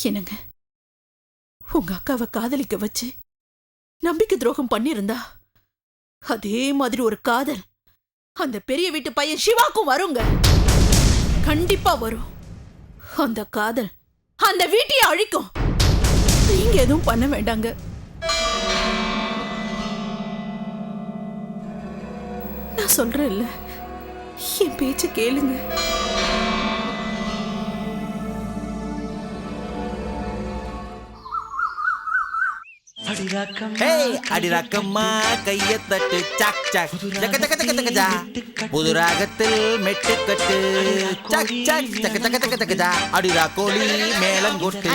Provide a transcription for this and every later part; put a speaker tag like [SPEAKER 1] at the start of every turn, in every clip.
[SPEAKER 1] என்னங்க, உங்க அக்காவை காதலிக்க வச்சு நம்பிக்கை துரோகம் பண்ணிருந்தா அதே மாதிரி ஒரு காதல் அந்த பெரிய வீட்டு பையன் சிவாக்கும் வருங்க. கண்டிப்பா வரும். அந்த காதல் அந்த வீட்டையே அழிக்கும். நீங்க எதுவும் பண்ண வேண்டாங்க. நான் சொல்றேன் இல்ல, என் பேச்ச கேளுங்க.
[SPEAKER 2] அடிராக்கம்மா கைய தட்டு சாக் சாக் ஜக ஜக ஜக ஜக ஜா புது ராகத்தில் மெட்டுக்கட்டு சாக் சாக் ஜக ஜக ஜக ஜக ஜா அடிரா கோலி மேளம் கொட்டு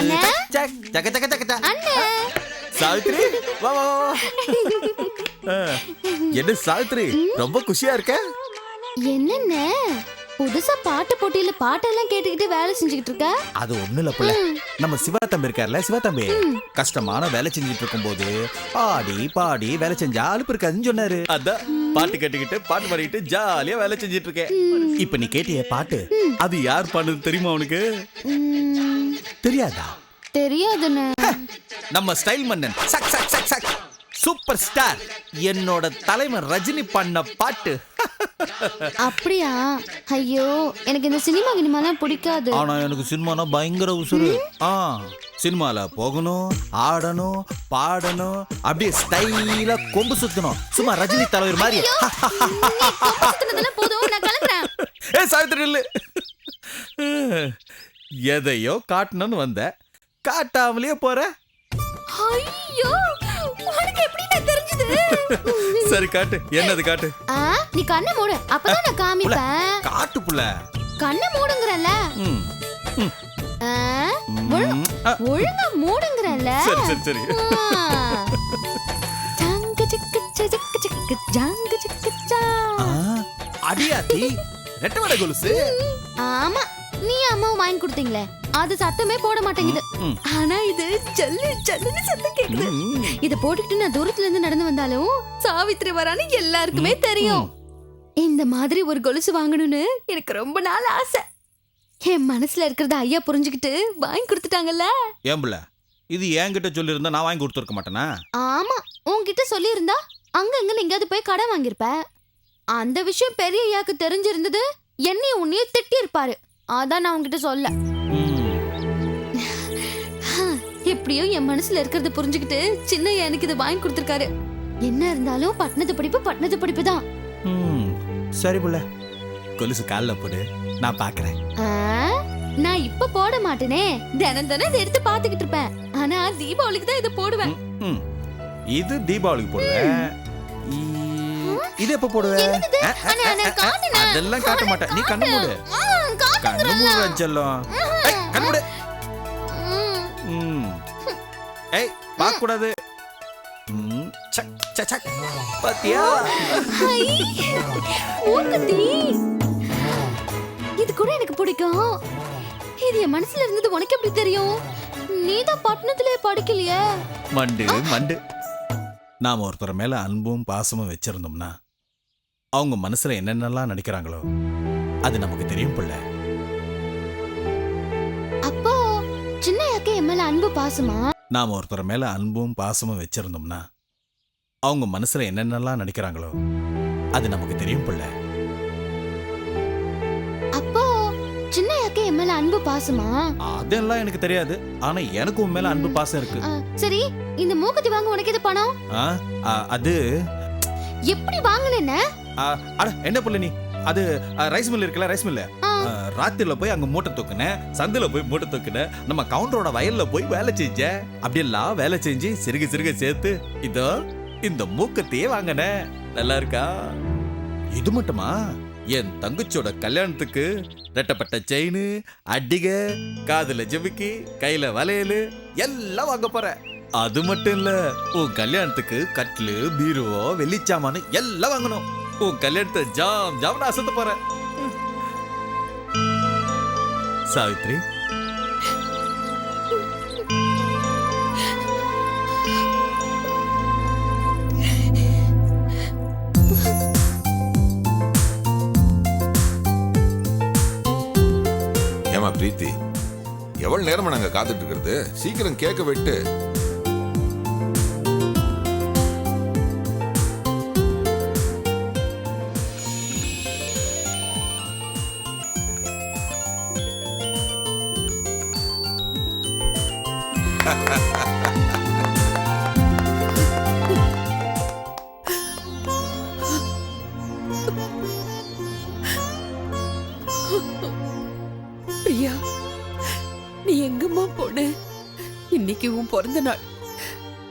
[SPEAKER 2] சாக் ஜக ஜக ஜக ஜா.
[SPEAKER 3] சாவித்ரி வா வா வா. என்ன சாவித்ரி ரொம்ப குஷியா இருக்க?
[SPEAKER 4] என்னென்ன புதுசா பாட்டு போட்டியில பாட்டெல்லாம் கேட்டுக்கிட்டு வேலை செஞ்சுக்கிட்டு இருக்க?
[SPEAKER 3] அது ஒண்ணு இல்ல புள்ள, நம்ம சிவா தம்பி இருக்கார்ல, சிவா தம்பி கஷ்டமான வேலை செஞ்சுட்டு இருக்கும் போது பாடி பாடி வேலை செஞ்சா அலுப்பு இருக்காதுன்னு சொன்னாரு. அதான் பாட்டு கேட்டுக்கிட்டு பாட்டு பாடிக்கிட்டு ஜாலியா வேலை செஞ்சுட்டு இருக்கேன். இப்ப நீ கேட்டிய பாட்டு அது யார் பாடுறது தெரியுமா உனக்கு? தெரியாதா?
[SPEAKER 4] தெரியாதுன்னு.
[SPEAKER 3] நம்ம ஸ்டைல் மன்னன் சக் சக் சக் சக் சூப்பர் ஸ்டார் என்னோட தலைவர் ரஜினி பண்ண பாட்டு.
[SPEAKER 4] அப்படியா? ஐயோ, எனக்கு இந்த சினிமா கினிமாலாம் பிடிக்காது.
[SPEAKER 3] ஆனா எனக்கு சினிமானா பயங்கர உசுறு. சினிமால போகணும், ஆடணும், பாடணும், அப்படியே ஸ்டைலா கொம்பு சுத்தணும், சும்மா ரஜினி தலைவர் மாதிரி.
[SPEAKER 4] போதும், நான் கிளம்புறேன்.
[SPEAKER 3] ஏ சாவித்திரி இல்ல, எதையோ காட்டணும்னு வந்த, காட்டாமலேயே போற.
[SPEAKER 4] ஐயோ, உனக்கு எப்படி தெரிஞ்சது?
[SPEAKER 3] சரி காட்டு, என்னது காட்டு.
[SPEAKER 4] நீ கண்ணை மூடு, அப்பதான் நான் காமிப்பேன்.
[SPEAKER 3] காட்டு புள்ள.
[SPEAKER 4] கண்ணை மூடுங்கறல்ல. ஒழுங்கா மூடுங்கறல்ல.
[SPEAKER 3] சரி சரி சரி.
[SPEAKER 4] ஜங்க ஜக்க ஜக்க ஜக்க ஜங்க ஜக்க ஜா.
[SPEAKER 3] அடியாத்தி ரெட்டவடை கொலுசு.
[SPEAKER 4] ஆமா, நீ அம்மாவை வாங்கி கொடுத்தீங்களே, அது சத்தமே போட மாட்டேங்குது. ஆனா இது ஜல்லு ஜல்லுன்னு சத்தம் கேக்குது. இத போட்டுக்கிட்டு நான் தூரத்துல இருந்து நடந்து வந்தாலும் சாவித்திரி வரான்னு எல்லாருக்குமே தெரியும். இந்த மாதிரி ஒரு கொலுசு வாங்கணும்னு எனக்கு ரொம்ப நாள் ஆசை. என் மனசுல இருக்கிறத ஐயா புரிஞ்சுக்கிட்டு வாங்கி கொடுத்துட்டாங்கல்ல.
[SPEAKER 3] ஏம்புல, இது என்கிட்ட சொல்லி இருந்தா நான் வாங்கி கொடுத்துருக்க மாட்டேனா?
[SPEAKER 4] ஆமா, உன்கிட்ட சொல்லி இருந்தா அங்க அங்க எங்கயாவது போய் கடை வாங்கியிருப்ப. அந்த விஷயம் பெரிய ஐயாக்கு தெரிஞ்சிருந்தது, என்னையும் உன்னையும் திட்டி இருப்பாரு. அதான் நான் உன்கிட்ட சொல்ல. எப்படியோ என் மனசுல இருக்கிறத புரிஞ்சுக்கிட்டு சின்ன எனக்கு இதை வாங்கி கொடுத்திருக்காரு. என்ன இருந்தாலும் பட்டணத்து படிப்பு தான்.
[SPEAKER 3] சரி புள்ள, கொலுசு கால்ல போடு, நான் பாக்குறேன்.
[SPEAKER 4] நான் இப்ப போட மாட்டேனே, தினம் தினம் இதை எடுத்து பாத்துக்கிட்டு இருப்பேன். ஆனா தீபாவளிக்கு தான் இதை போடுவேன்.
[SPEAKER 3] இது தீபாவளிக்கு போடுவேன். இது எப்ப போடுவேன்? அதெல்லாம் காட்ட மாட்டேன். நீ கண்ணு மூடு, கண்ணு மூடு செல்லம். கண்ணு மூடு. ஏய், பார்க்க கூடாது. சக் சக் சக். பாத்தியா?
[SPEAKER 4] இது கூட எனக்கு பிடிக்கும். இது என் மனசுல இருந்தது உனக்கு எப்படி தெரியும்? நீதான் பட்டணத்திலே படிக்கலையே.
[SPEAKER 3] மண்டு மண்டு. நாம ஒருத்தர் மேல அன்பும் பாசமும் வச்சிருந்தோம்னா அவங்க மனசுல என்னென்னலாம் நினைக்கிறாங்களோ அது நமக்கு தெரியும் புள்ள.
[SPEAKER 4] அப்போ சின்ன யாக்கே என் மேல அன்பு பாசமா?
[SPEAKER 3] நாம ஒருத்தர் மேல அன்பும் பாசமும் வச்சிருந்தோம்னா அவங்க மனசுல என்னென்னலாம் நினைக்கிறாங்களோ அது நமக்கு தெரியும் புள்ள.
[SPEAKER 4] அப்போ சின்ன யாக்கே என் மேல அன்பு பாசமா?
[SPEAKER 3] அதெல்லாம் எனக்கு தெரியாது. ஆனா எனக்கு உன் மேல அன்பு பாசம் இருக்கு.
[SPEAKER 4] சரி, இந்த மூக்குத்தி வாங்க உனக்கு எது பணம்?
[SPEAKER 3] அது
[SPEAKER 4] எப்படி வாங்குனேன்னா?
[SPEAKER 3] அட என்ன புள்ள நீ, அது ரைஸ் மில் இருக்குல்ல, ரைஸ் மில். ராத்திரில போய் அங்க மூட்டை தூக்குனேன், சந்தில போய் மூட்டை தூக்குனேன், நம்ம கவுண்டரோட வயல்ல போய் வேலை செஞ்சேன். அப்படியெல்லாம் வேலை செஞ்சு சிறுக சிறுக சேர்த்து இதோ இந்த மூக்கத்தையே வாங்கினேன். நல்லா இருக்கா? இது மட்டுமா, என் தங்கச்சியோட கல்யாணத்துக்கு ரெட்டப்பட்ட செயின், அடிகை, காதுல ஜிமிக்கி, கையில வளையல் எல்லாம் வாங்க போறேன். அது மட்டும் இல்ல, உன் கல்யாணத்துக்கு கட்லு, பீருவோ, வெள்ளிச்சாமானு எல்லாம் வாங்கணும். உன் கல்யாணத்தை ஜாம் ஜாம் அசத்த போறேன். சாவித்ரி,
[SPEAKER 5] ஏமா பிரீத்தி, எவ்வளவு நேரமா நாங்க காத்துட்டு இருக்கிறது? சீக்கிரம் கேக்க வெட்டு.
[SPEAKER 1] பிரியா, நீ எங்கம்மா போன? இன்னைக்கு உன் பிறந்த நாள்.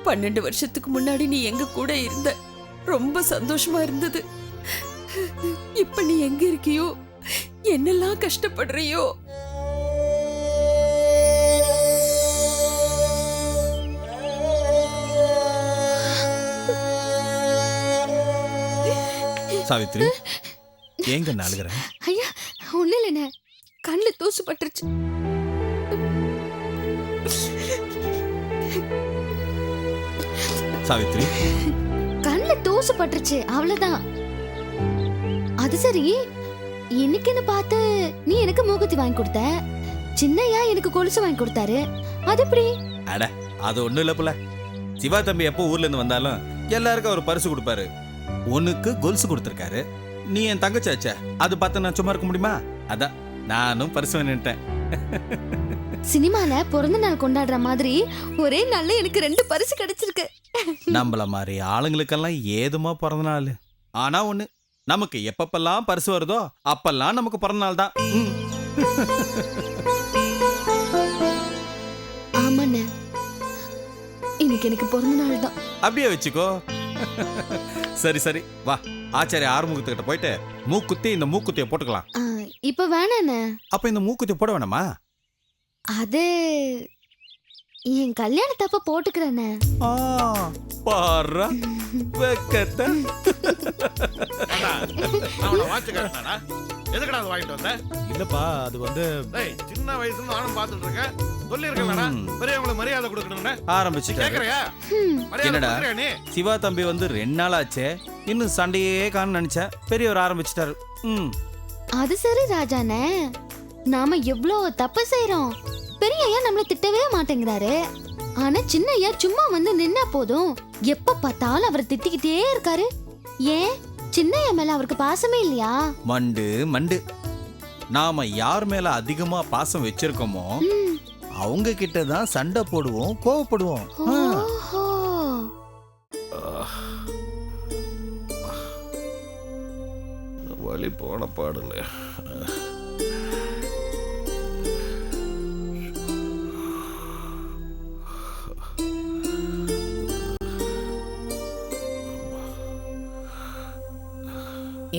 [SPEAKER 1] 12 வருஷத்துக்கு முன்னாடி நீ எங்க கூட இருந்த. ரொம்ப சந்தோஷமா இருந்தது. இப்ப நீ எங்க இருக்கியோ, என்னெல்லாம் கஷ்டப்படுறியோ.
[SPEAKER 3] சாவித்ரி, ஏங்க நாளுகிற?
[SPEAKER 4] ஐயா ஒண்ணு இல்லைண்ணே, கண்ணுல தூசு பட்டுருச்சு.
[SPEAKER 3] சாவித்ரி,
[SPEAKER 4] கண்ணுல தூசு பட்டுருச்சு, அவ்வளவுதான். அது சரி, இன்னைக்குன்னு பார்த்து நீ எனக்கு மூக்குத்தி வாங்கி கொடுத்த, சின்னையா எனக்கு கொலுசு வாங்கி கொடுத்தாரு. அது எப்படி?
[SPEAKER 3] அட அது ஒண்ணும் இல்ல புள்ள. சிவா தம்பி எப்போ ஊர்ல இருந்து வந்தாலும் எல்லாருக்கும் ஒரு பரிசு கொடுப்பாரு. உனக்கு கொலுசு கொடுத்துருக்காரு. நீ என் தங்கச்சாச்சே, அது பார்த்து நான் சும்மா இருக்க முடியுமா? அதான் நானும் பரிசு வேணுட்டேன்.
[SPEAKER 4] சினிமால பிறந்த நாள் கொண்டாடுற மாதிரி ஒரே நாள்ல எனக்கு 2 பரிசு கிடைச்சிருக்கு.
[SPEAKER 3] நம்மள மாதிரி ஆளுங்களுக்கெல்லாம் ஏதுமா பிறந்த நாள். ஆனா ஒண்ணு, நமக்கு எப்பப்பெல்லாம் பரிசு வருதோ அப்பெல்லாம் நமக்கு பிறந்த நாள் தான்.
[SPEAKER 4] ஆமாண்ணே, இன்னைக்கு எனக்கு பிறந்த நாள் தான்.
[SPEAKER 3] அப்படியே வச்சுக்கோ. சரி சரி, வா ஆச்சாரிய ஆறுமுகத்துக்கிட்ட போயிட்டு மூக்குத்தி இந்த மூக்குத்தியை போட்டுக்கலாம்.
[SPEAKER 4] இப்ப வேணாண்ணே.
[SPEAKER 3] அப்ப இந்த மூக்குத்தி போட வேணாமா?
[SPEAKER 4] அது என் கல்யாணத்தப்ப போட்டுக்கிறேண்ணே.
[SPEAKER 3] பாரு வெக்கத்தை.
[SPEAKER 6] அவன வாட்ச் காட்டுனானா? எதுக்குடா அது வாங்கிட்டு வந்த?
[SPEAKER 3] இல்லப்பா, அது வந்து
[SPEAKER 6] டேய், சின்ன வயசுல நானும் பார்த்துட்டு இருக்கேன். சொல்லிருக்கேன்டா, பெரியவங்களுக்கு மரியாதை கொடுக்கணும்னு.
[SPEAKER 3] ஆரம்பிச்சுக்க.
[SPEAKER 6] கேக்குறியா? மரியாதை
[SPEAKER 3] என்னடா?
[SPEAKER 6] கொடுக்கறியா நீ?
[SPEAKER 3] சிவா தம்பி வந்து 2 நாள் ஆச்சே, இன்னும் சண்டையே காண நினைச்சேன். பெரியவர் ஆரம்பிச்சிட்டாரு.
[SPEAKER 4] அது சரி ராஜாண்ணே, நாம எவ்வளோ தப்பு செய்யறோம். பெரிய ஐயா நம்மள திட்டவே மாட்டேங்கிறாரு. ஆனா சின்ன ஐயா சும்மா வந்து நின்னா போதும், எப்ப பார்த்தாலும் அவரை திட்டிக்கிட்டே இருக்காரு. ஏன் சின்ன ஐயா மேல அவருக்கு பாசமே இல்லையா?
[SPEAKER 3] மண்டு மண்டு. நாம யார் மேல அதிகமா பாசம் வச்சிருக்கோமோ அவங்க கிட்ட தான் சண்டை போடுவோம், கோவப்படுவோம்.
[SPEAKER 4] ஓஹோ.
[SPEAKER 6] வலி போன பாடல.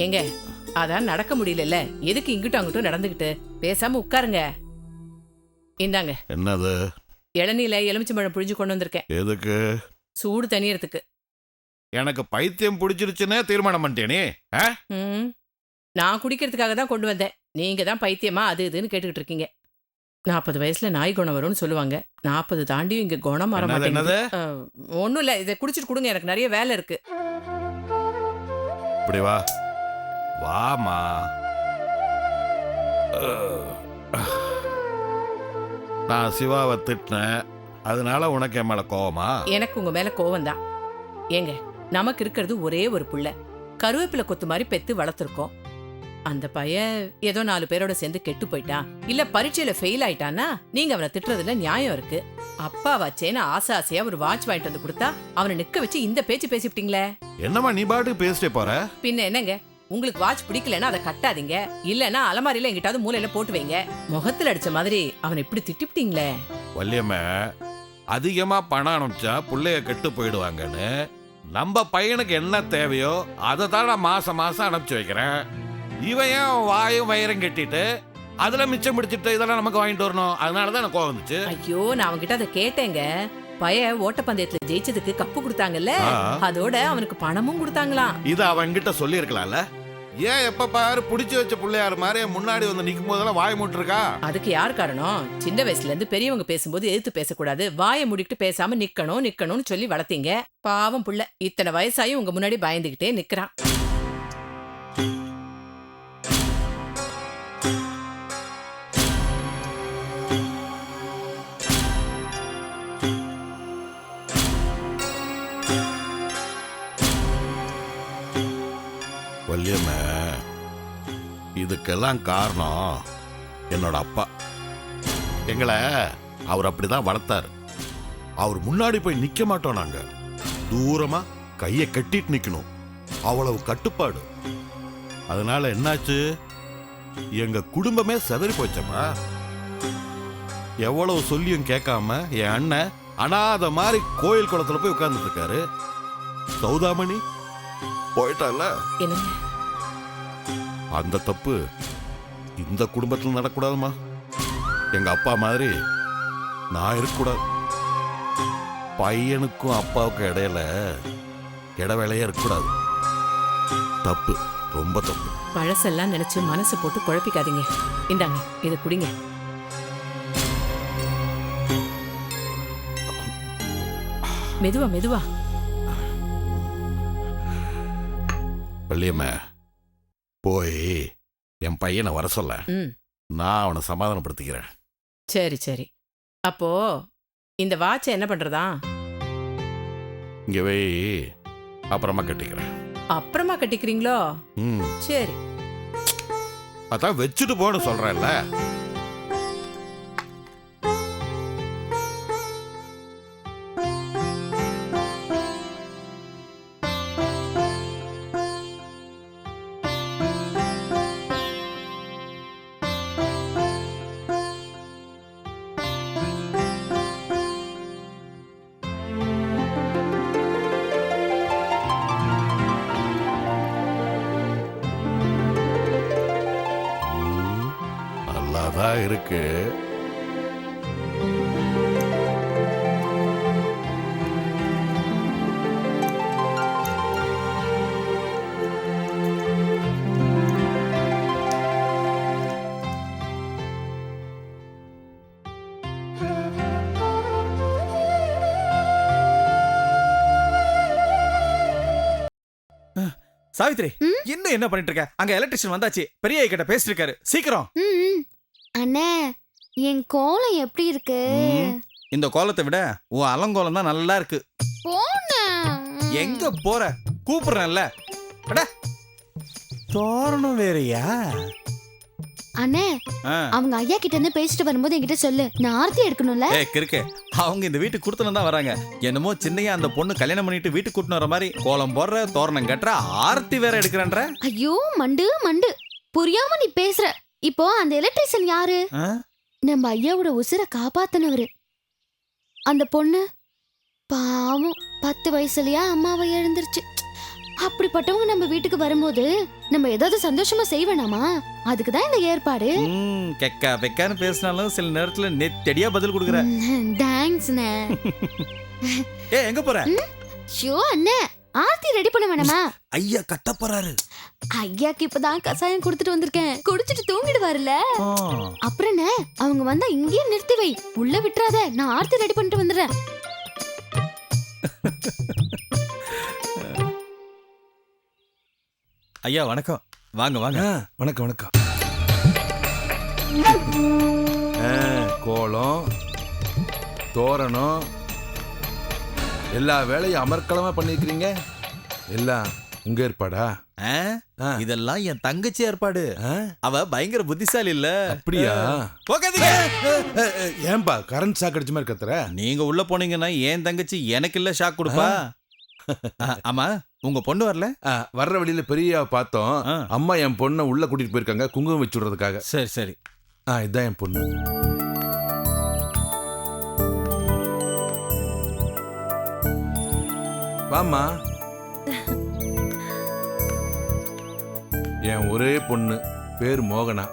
[SPEAKER 7] ஏங்க, அதான் நடக்க முடியல. எதுக்கு இங்கிட்டும் அங்கிட்டும் நடந்துகிட்டு? பேசாம உட்காருங்க. இந்தாங்க.
[SPEAKER 6] என்னது?
[SPEAKER 7] இளநீல எலுமிச்சம்பழம் புழிஞ்சு கொண்டு வந்திருக்கேன்.
[SPEAKER 6] எதுக்கு?
[SPEAKER 7] சூடு தணியறதுக்கு.
[SPEAKER 6] எனக்கு பைத்தியம் பிடிச்சிருச்சுன்னு தீர்மானம் பண்ணிட்டேனே.
[SPEAKER 7] நான் குடிக்கிறதுக்காக தான் கொண்டு வந்தேன். நீங்க தான் பைத்தியமா அது இதுன்னு கேட்டுக்கிட்டு இருக்கீங்க. 40 வயசுல நாய் குணம் வரும்னு சொல்லுவாங்க. 40 தாண்டியும் இங்க குணம் வர மாட்டேங்குது. ஒண்ணும் இல்ல, இதை குடிச்சிட்டு கொடுங்க, எனக்கு நிறைய வேலை இருக்கு.
[SPEAKER 6] இப்படி வா. வாமா. நான் சிவாவை திட்டினேன், அதனால உனக்கு என் மேல கோவமா?
[SPEAKER 7] எனக்கு உங்க மேல கோவம் தான். ஏங்க, நமக்கு இருக்கிறது ஒரே ஒரு புள்ள. கருவேப்பிலை கொத்து மாதிரி பெத்து வளர்த்துருக்கோம். அந்த பையன் ஏதோ 4 பேரோட சேர்ந்து கெட்டு போயிட்டான், இல்ல பரீட்சையில ஃபெயில் ஆயிட்டான்னா நீங்க அவனை திட்டுறதுல நியாயம் இருக்கு. அப்பா வச்சேன்னு ஆசையா ஒரு வாட்ச் வாங்கிட்டு வந்து கொடுத்தா அவனை நிக்க வச்சு இந்த பேச்சு பேசிவிட்டீங்களே.
[SPEAKER 6] என்னம்மா நீ பாட்டுக்கு பேசிட்டே போற?
[SPEAKER 7] பின்ன என்னங்க, உங்களுக்கு வாட்ச் பிடிக்கலன்னா அதை கட்டாதீங்க, இல்லன்னா அலமாரியில எங்கிட்டாவது மூலையில போட்டு வைங்க. முகத்துல அடிச்ச மாதிரி அவனை இப்படி திட்டிவிட்டீங்களே.
[SPEAKER 6] வள்ளியம்மா, அதிகமா பணம் அனுப்பிச்சா பிள்ளைய கெட்டு போயிடுவாங்கன்னு நம்ம பையனுக்கு என்ன தேவையோ அதை தான் நான் மாசம் மாசம் அனுப்பிச்சு வைக்கிறேன். இவன் ஏன் வாயும் வயிறும் கட்டிட்டு அதுல மிச்சம் பிடிச்சிட்டு இதெல்லாம் நமக்கு வாங்கிட்டு வரணும்? அதனாலதான் எனக்கு கோவம் வந்துச்சு.
[SPEAKER 7] ஐயோ, நான் அவன்கிட்ட அதை கேட்டேங்க. பையன் ஓட்டப்பந்தயத்துல ஜெயிச்சதுக்கு கப்பு கொடுத்தாங்கல்ல, அதோட அவனுக்கு பணமும் கொடுத்தாங்களாம்.
[SPEAKER 6] இது அவன்கிட்ட சொல்லி இருக்கலாம்ல. ஏன் எப்ப பாரு புடிச்சு வச்ச பிள்ளையாரு மாதிரி முன்னாடி வந்து நிக்கும் போதெல்லாம் வாய் மூட்டிருக்கா?
[SPEAKER 7] அதுக்கு யார் காரணம்? சின்ன வயசுல இருந்து பெரியவங்க பேசும்போது எதிர்த்து பேசக்கூடாது, வாயை மூடிக்கிட்டு பேசாம நிக்கணும்னு சொல்லி வளர்த்தீங்க. பாவம் புள்ள இத்தனை வயசாயும் உங்க முன்னாடி பயந்துகிட்டே நிக்கிறான்.
[SPEAKER 6] வள்ளியம்மா, இதுக்கெல்லாம் காரணம் என்னோட அப்பா. எங்களை அவர் அப்படிதான் வளர்த்தாரு. அவர் முன்னாடி போய் நிக்க மாட்டோம், நாங்க தூரமா கையை கட்டிட்டு நிக்கணும், அவ்வளவு கட்டுப்பாடு. அதனால என்னாச்சு, எங்க குடும்பமே சிதறி போச்சப்பா. எவ்வளவு சொல்லியும் கேட்காம என் அண்ணன் அனாத மாதிரி கோயில் குளத்துல போய் உட்கார்ந்துட்டு இருக்காரு. சௌதாமணி போயிட்டால.
[SPEAKER 7] என்னங்க
[SPEAKER 6] அந்த தப்பு இந்த குடும்பத்தில் நடக்கூடாதுமா. எங்க அப்பா மாதிரி நான் இருக்கக்கூடாது. பையனுக்கும் அப்பாவுக்கும் இடையில இடைவேளையே இருக்கக்கூடாது. தப்பு, ரொம்ப தப்பு.
[SPEAKER 7] பழசெல்லாம் நினைச்சு மனசு போட்டு குழப்பிக்காதீங்க. இந்தாங்க, இதை குடிங்க. மெதுவா மெதுவா.
[SPEAKER 6] வள்ளியம்மா, போய் என் பையனை வர சொல்ல,
[SPEAKER 7] ம்,
[SPEAKER 6] நான் அவனை சமாதானப்படுத்திக்கிறேன்.
[SPEAKER 7] சரி சரி. அப்போ இந்த வாட்சை என்ன பண்றதா?
[SPEAKER 6] இங்க போய் அப்புறமா கட்டிக்கிறேன்.
[SPEAKER 7] அப்புறமா கட்டிக்கிறீங்களோ?
[SPEAKER 6] ம்,
[SPEAKER 7] சரி.
[SPEAKER 6] அதான் வச்சுட்டு போன்னு சொல்றேன்ல. நல்லாதான் இருக்கு.
[SPEAKER 3] சாவித்ரி, இன்னும் என்ன பண்ணிட்டு இருக்க? அங்க எலக்ட்ரிஷியன் வந்தாச்சு, பெரிய ஐயா கிட்ட பேசிட்டு இருக்காரு. சீக்கிரம்.
[SPEAKER 4] அண்ணே, என் கோலம் எப்படி இருக்கு?
[SPEAKER 3] இந்த கோலத்தை விட உன் அலங்கோலம் தான் நல்லா இருக்கு.
[SPEAKER 4] போன
[SPEAKER 3] எங்க போற? கூப்பிடுறேன்ல. அட, தோரணம் வேறயா?
[SPEAKER 4] அண்ணே, அவங்க ஐயா கிட்ட இருந்து பேசிட்டு வரும்போது என்கிட்ட சொல்லு, நான் ஆர்த்தி எடுக்கணும்ல.
[SPEAKER 3] கிறுக்கு, அவங்க இந்த வீட்டுக்கு கொடுத்துன்னு தான் வராங்க. என்னமோ சின்னையா அந்த பொண்ணு கல்யாணம் பண்ணிட்டு வீட்டுக்கு கூட்டின்னு வர மாதிரி கோலம் போடுற, தோரணம் கட்டுற, ஆர்த்தி வேற எடுக்கிறன்ற.
[SPEAKER 4] ஐயோ மண்டு மண்டு, புரியாம நீ பேசுற. இப்போ அந்த எலக்ட்ரிஷியன் யாரு? நம்ம ஐயாவோட உசுரை காப்பாத்தினவரு. அந்த பொண்ணு பாவம் 10 வயசுலயா அம்மாவை இழந்துருச்சு. அப்படிப்பட்டவங்க நம்ம வீட்டுக்கு வரும்போது நம்ம ஏதாவது சந்தோஷமா செய்வேனாமா? அதுக்குதான் இந்த ஏற்பாடு.
[SPEAKER 3] கெக்கா பெக்கான்னு பேசினாலும் சில நேரத்துல நெத்தடியா பதில் கொடுக்குற.
[SPEAKER 4] தேங்க்ஸ்ண்ணே.
[SPEAKER 3] எங்க போற?
[SPEAKER 4] ஷோ அண்ணே, ஆர்த்தி ரெடி பண்ண வேணாமா?
[SPEAKER 3] ஐயா கட்ட போறாரு.
[SPEAKER 4] ஐயாக்கு இப்பதான் கசாயம் குடுத்துட்டு வந்திருக்கேன், குடிச்சிட்டு தூங்கிடுவாருல. அப்புறம் என்ன, அவங்க வந்தா இங்கேயே நிறுத்தி வை, உள்ள விட்டுறாத. நான் ஆர்த்தி ரெடி பண்ணிட்டு வந்துடுறேன்.
[SPEAKER 3] ஐயா வணக்கம். வாங்க வாங்க.
[SPEAKER 8] வணக்கம் வணக்கம். கோலம், தோரணம், எல்லா வேலையும் அமர்க்களமா பண்ணிருக்கீங்க. எல்லாம் உங்க ஏற்பாடா?
[SPEAKER 3] இதெல்லாம் என் தங்கச்சி ஏற்பாடு. அவ பயங்கர புத்திசாலி இல்ல.
[SPEAKER 8] அப்படியா?
[SPEAKER 3] போகாதீங்க.
[SPEAKER 8] ஏன்பா கரண்ட் ஷாக் அடிச்ச மாதிரி கத்துற?
[SPEAKER 3] நீங்க உள்ள போனீங்கன்னா என் தங்கச்சி எனக்கு இல்ல ஷாக் கொடுப்பா. ஆமா, உங்க பொண்ணு வரல?
[SPEAKER 8] வர்ற வழியில பெரிய பார்த்தோம். அம்மா என் பொண்ணை உள்ள கூட்டிட்டு போயிருக்காங்க குங்குமம் வச்சு விடுறதுக்காக.
[SPEAKER 3] சரி சரி.
[SPEAKER 8] இதான் என் பொண்ணு. வாமா. என் ஒரே பொண்ணு, பேர் மோகனா.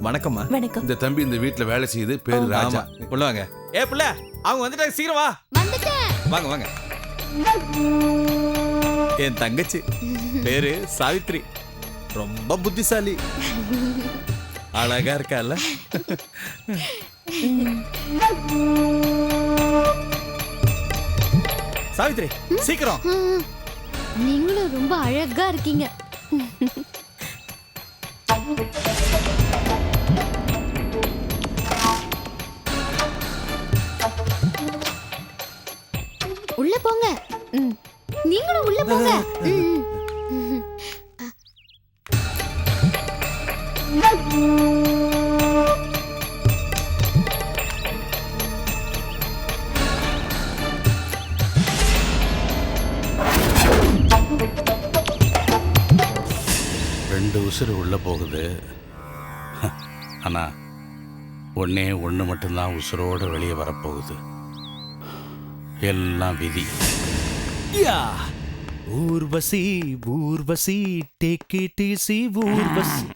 [SPEAKER 3] வணக்கம்மா.
[SPEAKER 4] வணக்கம்.
[SPEAKER 8] இந்த தம்பி இந்த வீட்டுல வேலை செய்யுது, பேரு ராஜா.
[SPEAKER 3] உள்ள வாங்க. புள்ள, அவங்க வந்துட்டாங்க, சீக்கிரம் வா. வாங்க வாங்க. என் தங்கச்சி பேரு சாவித்ரி, ரொம்ப புத்திசாலி, அழகா இருக்கால. சாவித்ரி சீக்கிரம்.
[SPEAKER 4] நீங்களும் ரொம்ப அழகா இருக்கீங்க. உள்ள போங்க. நீங்களும் உள்ள போங்க.
[SPEAKER 9] உசுறு உள்ள போகுது. ஆனா ஒண்ணே ஒன்று மட்டும்தான் உசுரோட வெளியே வரப்போகுது. எல்லாம் விதி.
[SPEAKER 10] Urvashi Urvashi take it easy Urvashi.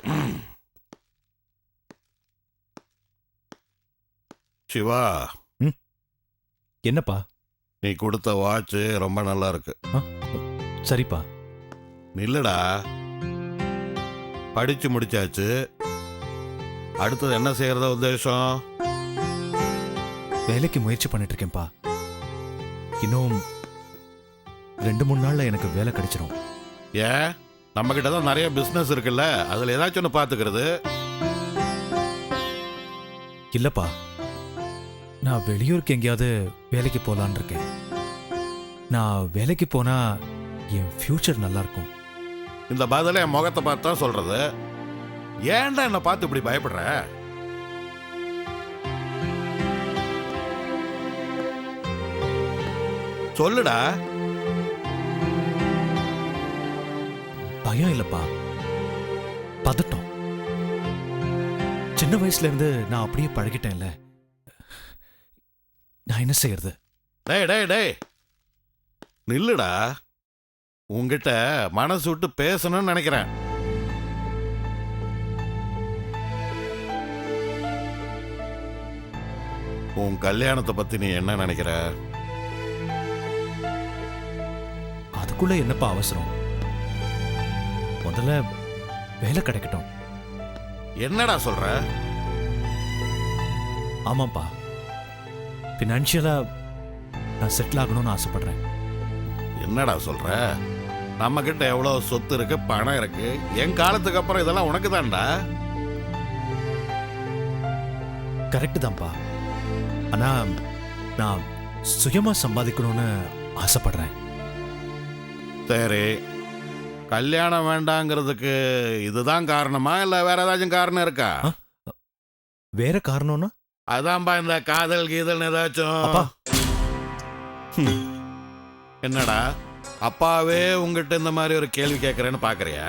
[SPEAKER 6] Siva,
[SPEAKER 10] என்னப்பா?
[SPEAKER 6] நீ கொடுத்த வாட்ச் ரொம்ப நல்லா இருக்கு.
[SPEAKER 10] சரிப்பா.
[SPEAKER 6] நில்லுடா, படிச்சு முடிச்சாச்சு. அடுத்தது என்ன செய்யறத உத்தேசம்?
[SPEAKER 10] வேலைக்கு முயற்சி பண்ணிட்டு இருக்கேன்ப்பா. இன்னும் 2-3 நாள்ல எனக்கு வேலை கிடைச்சிரும்.
[SPEAKER 6] ஏன், நம்ம கிட்ட தான் நிறைய பிசினஸ் இருக்குல்ல, அதுல ஏதாச்சும் ஒன்று பாத்துக்கிறது.
[SPEAKER 10] இல்லப்பா, நான் வெளியூருக்கு எங்கேயாவது வேலைக்கு போலான்னு இருக்கேன். நான் வேலைக்கு போனா என் ஃபியூச்சர் நல்லா இருக்கும்.
[SPEAKER 6] இந்த பதில என் முகத்தை பார்த்து தான் சொல்றது. ஏன்டா என்ன பார்த்து இப்படி பயப்படுற? சொல்லுடா.
[SPEAKER 10] பயம் இல்லப்பா, பதட்டம். சின்ன வயசுல இருந்து நான் அப்படியே பழகிட்டேன்ல. நான் என்ன செய்யறது?
[SPEAKER 6] டேய் டேய் டேய், நில்லுடா. உன்கிட்ட மனசு விட்டு பேசணும்னு நினைக்கிறேன். உன் கல்யாணத்தை பத்தி நீ என்ன நினைக்கிற?
[SPEAKER 10] அதுக்குள்ள என்னப்பா அவசரம்? முதல்ல வேலை கிடைக்கட்டும்.
[SPEAKER 6] என்னடா சொல்ற?
[SPEAKER 10] ஆமாப்பா, ஃபினான்ஷியலா நான் செட்டில் ஆகணும்னு ஆசைப்படுறேன்.
[SPEAKER 6] என்னடா சொல்ற? நம்ம கிட்ட எவ்வளவு சொத்து இருக்கு, பணம் இருக்கு. என் காலத்துக்கு அப்புறம் இதெல்லாம் உனக்கு தான்டா.
[SPEAKER 10] கரெக்டு தான்ப்பா. ஆனா நான் சுயமா சம்பாதிக்கணும்னு ஆசைப்படுறேன்.
[SPEAKER 6] சரி, கல்யாணம் வேண்டாங்கிறதுக்கு இதுதான் காரணமா இல்ல வேற ஏதாச்சும் காரணம் இருக்கா?
[SPEAKER 10] வேற காரணம்னா?
[SPEAKER 6] அதான்பா இந்த காதல் கீதல் ஏதாச்சும். என்னடா அப்பாவே உங்ககிட்ட இந்த மாதிரி ஒரு கேள்வி கேட்கறேன்னு பாக்குறியா?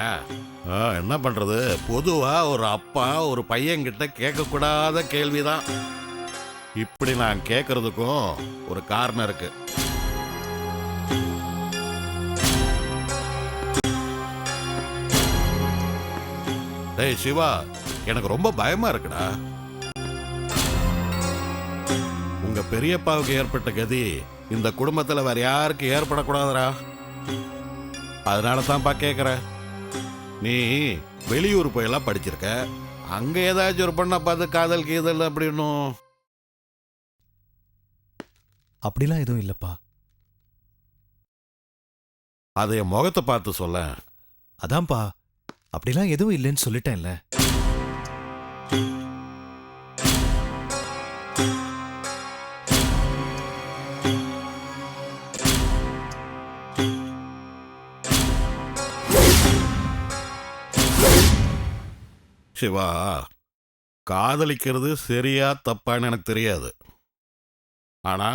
[SPEAKER 6] என்ன பண்றது, பொதுவா ஒரு அப்பா ஒரு பையன்கிட்ட கேட்கக்கூடாத கேள்விதான். இப்படி நான் கேட்கறதுக்கும் ஒரு காரணம் இருக்கு. டேய் சிவா, எனக்கு ரொம்ப பயமா இருக்குடா. உங்க பெரியப்பாவுக்கு ஏற்பட்ட கதி இந்த குடும்பத்துல வேற யாருக்கு ஏற்படக்கூடாதுடா. அதனால தான்ப்பா கேட்குறேன். நீ வெளியூர் போயெல்லாம் படிச்சிருக்க, அங்க ஏதாச்சும் ஒரு பொண்ணை பார்த்து காதல் கீதல் அப்படின்னும்?
[SPEAKER 10] அப்படிலாம் எதுவும் இல்லப்பா.
[SPEAKER 6] அதை என் முகத்தை பார்த்து சொல்ல.
[SPEAKER 10] அதான்ப்பா, அப்படிலாம் எதுவும் இல்லைன்னு சொல்லிட்டேன்ல.
[SPEAKER 6] சிவா, காதலிக்கிறது சரியா தப்பான்னு எனக்கு தெரியாது. ஆனா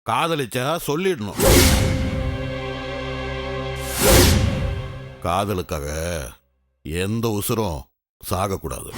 [SPEAKER 6] காதலிச்சா சொல்லிடணும். காதலுக்காக எந்த உசுரும் சாகக்கூடாது.